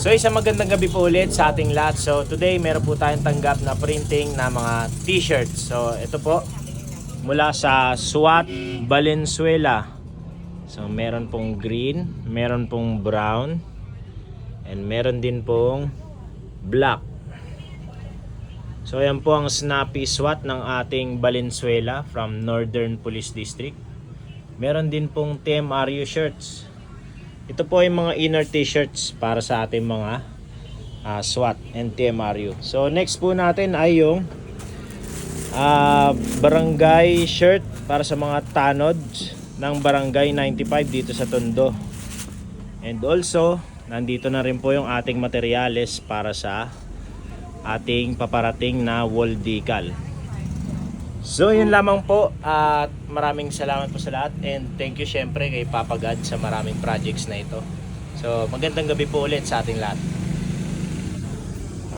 So isang magandang gabi po ulit sa ating lahat. So today meron po tayong tanggap na printing na mga t-shirts. So ito po mula sa SWAT Valenzuela. So meron pong green, meron pong brown, and meron din pong black. So ayan po ang snappy SWAT ng ating Valenzuela from Northern Police District. Meron din pong TMRU shirts. Ito po yung mga inner t-shirts para sa ating mga SWAT and TMRU. So next po natin ay yung barangay shirt para sa mga tanods ng barangay 95 dito sa Tondo. And also nandito na rin po yung ating materyales para sa ating paparating na wall decal. So yun lamang po at maraming salamat po sa lahat, and thank you syempre kay Papa God sa maraming projects na ito. So magandang gabi po ulit sa ating lahat.